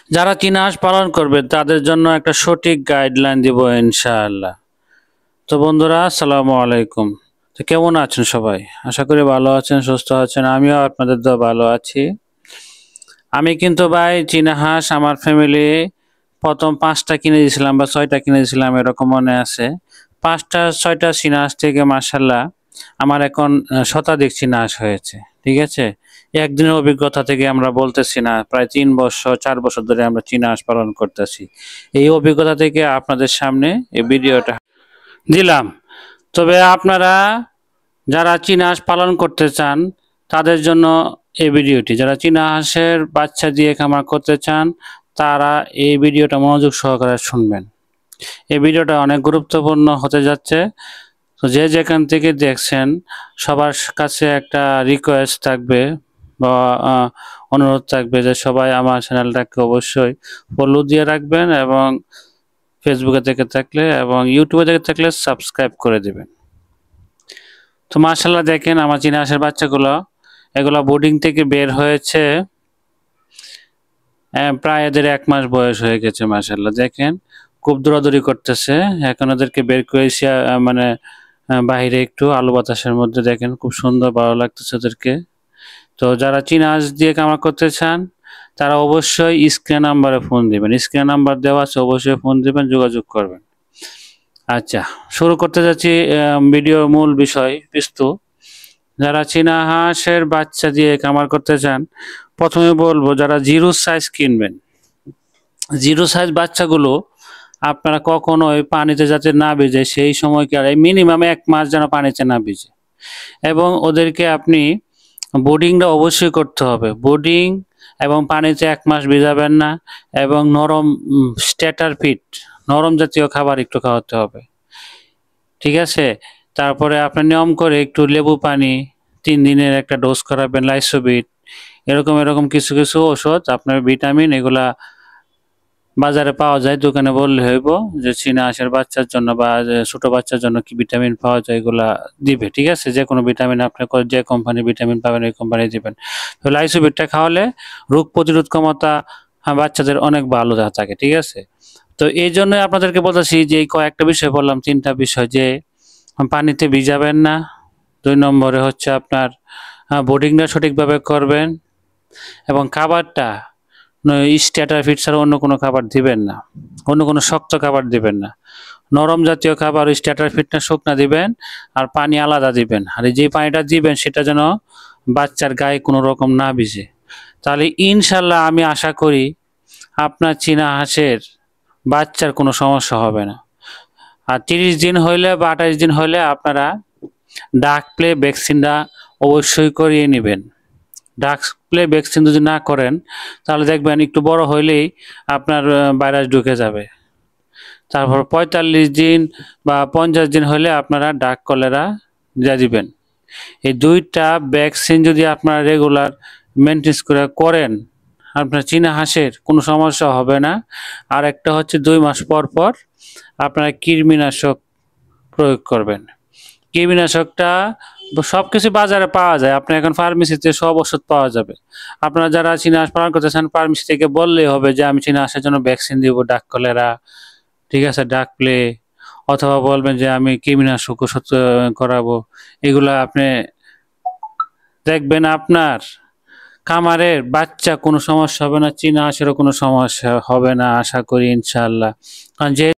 যারা চীনা হাঁস পালন করবে তাদের জন্য একটা সঠিক গাইডলাইন দিব ইনশাআল্লাহ। তো বন্ধুরা, আসসালামু আলাইকুম। তো কেমন আছেন সবাই? আশা করি ভালো আছেন, সুস্থ আছেন। আমিও আপনাদের দোয়া ভালো আছি। আমি কিন্তু ভাই চীনা হাঁস আমার ফ্যামিলি প্রথম ৫টা কিনে দিয়েছিলাম বা ৬টা কিনে দিয়েছিলাম, এরকম মনে আছে। ৫টা ৬টা চীনা হাঁস থেকে মাশাআল্লাহ আমার এখন শতাধিক চীনা হাঁস হয়েছে। ঠিক আছে? একদিনের অভিজ্ঞতা থেকে আমরা বলতেছি না, প্রায় ৩ বছর ৪ বছর ধরে আমরা চীনা হাঁস পালন করতেছি। এই অভিজ্ঞতা থেকে আপনাদের সামনে এই ভিডিওটা দিলাম। তবে আপনারা যারা চীনা হাঁস পালন করতে চান তাদের জন্য এই ভিডিওটি, যারা চীনা হাঁসের বাচ্চা দিয়ে খামার করতে চান তারা এই ভিডিওটা মনোযোগ সহকারে শুনবেন। এই ভিডিওটা অনেক গুরুত্বপূর্ণ হতে যাচ্ছে। তো যে যেখান থেকে দেখছেন সবার কাছে একটা রিকোয়েস্ট থাকবে বা অনুরোধ থাকবে যে সবাই আমার চ্যানেলটাকে অবশ্যই ফলো দিয়ে রাখবেন এবং ফেসবুকে থেকে থাকলে এবং ইউটিউবে থেকে থাকলে সাবস্ক্রাইব করে দেবেন। তো মাশাআল্লাহ দেখেন আমার চীনা হাঁসের বাচ্চাগুলো, এগুলো বোর্ডিং থেকে বের হয়েছে, প্রায় এদের ১ মাস বয়স হয়ে গেছে। মাশাআল্লাহ দেখেন খুব দৌড়াদৌড়ি করতেছে। এখন ওদেরকে বের করেছি মানে বাহিরে একটু আলো বাতাসের মধ্যে, দেখেন খুব সুন্দর ভালো লাগতেছে ওদেরকে। তো যারা চীনা হাঁস দিয়ে খামার করতে চান তারা অবশ্যই স্ক্রিন নাম্বারে ফোন দিবেন, স্ক্রিন নাম্বার দেওয়া আছে, অবশ্যই ফোন দিবেন, যোগাযোগ করবেন। আচ্ছা, শুরু করতে যাচ্ছি ভিডিওর মূল বিষয় বস্তু। যারা চীনা হাঁসের বাচ্চা দিয়ে খামার করতে চান, প্রথমে বলবো যারা জিরো সাইজ কিনবেন, জিরো সাইজ বাচ্চাগুলো আপনারা কখনোই পানিতে যাতে না ভিজে সেই সময়কার মিনিমাম ১ মাস যেন পানিতে না ভিজে, এবং ওদেরকে আপনি বোর্ডিংটা অবশ্যই করতে হবে। বোর্ডিং এবং পানিতে ১ মাস ভিজাবেন না, এবং নরম স্ট্যাটার ফিড, নরম জাতীয় খাবার একটু খাওয়াতে হবে। ঠিক আছে? তারপরে আপনার নিয়ম করে একটু লেবু পানি ৩ দিনের একটা ডোজ করাবেন, লাইসোবিট, এরকম কিছু ওষুধ, আপনার ভিটামিন, এগুলা বাজারে পাওয়া যায়, দোকানে বললে হইব যে চীনা হাঁসের বাচ্চার জন্য বা ছোট বাচ্চার জন্য কি ভিটামিন পাওয়া যায় এগুলা দিবে। ঠিক আছে? যে কোনো ভিটামিন আপনি যে কোম্পানির ভিটামিন পাবেন ওই কোম্পানি দিবেন। তো লাইসোবিটটা খাওয়ালে রোগ প্রতিরোধ ক্ষমতা বাচ্চাদের অনেক ভালো থাকে। ঠিক আছে? তো এই জন্যই আপনাদেরকে বলতেছি যে এই কয়েকটা বিষয় বললাম, ৩টা বিষয়, যে পানিতে ভিজাবেন না, ২ নম্বরে হচ্ছে আপনার বোর্ডিংটা সঠিকভাবে করবেন, এবং খাবারটা স্ট্যাটার ফিড ছাড়া অন্য কোনো খাবার দিবেন না, অন্য কোনো শক্ত খাবার দিবেন না। নরম জাতীয় খাবার স্ট্যাটার ফিডটা শুকনা দিবেন, আর পানি আলাদা দিবেন। আর যে পানিটা দিবেন সেটা যেন বাচ্চার গায়ে কোনো রকম না ভিজে। তাহলে ইনশাল্লাহ আমি আশা করি আপনার চীনা হাঁসের বাচ্চার কোনো সমস্যা হবে না। আর ৩০ দিন হইলে বা ২৮ দিন হইলে আপনারা ডাক প্লে ভ্যাকসিনটা অবশ্যই করিয়ে নেবেন। ডাক প্লে ভ্যাকসিন যদি না করেন তাহলে দেখবেন একটু বড় হইলেই আপনার ভাইরাস ঢুকে যাবে। তারপর ৪৫ দিন বা ৫০ দিন হলে আপনারা ডাক কলেরা দিয়ে দিবেন। এই ২টা ভ্যাকসিন যদি আপনারা রেগুলার মেনটেন করে করেন, আপনার চীনা হাঁসের কোনো সমস্যা হবে না। আর একটা হচ্ছে ২ মাস পর পর আপনারা কৃমিনাশক প্রয়োগ করবেন। কৃমিনাশকটা সবকিছু বাজারে পাওয়া যায়, আপনার এখন ফার্মেসিতে সব ওষুধ পাওয়া যাবে। আপনারা যারা চীনা হাঁস পালন করতে চান ফার্মেসি থেকে বললেই হবে যে আমি চীনা হাঁসের জন্য ভ্যাকসিন দিব, ডাক কলেরা, ঠিক আছে, ডাক প্লে, অথবা বলবেন যে আমি কৃমিনাশক ওষুধ করাবো। এগুলা আপনি দেখবেন আপনার খামারের বাচ্চা কোনো সমস্যা হবে না, চীনা হাঁসেরও কোনো সমস্যা হবে না আশা করি ইনশাআল্লাহ। কারণ যে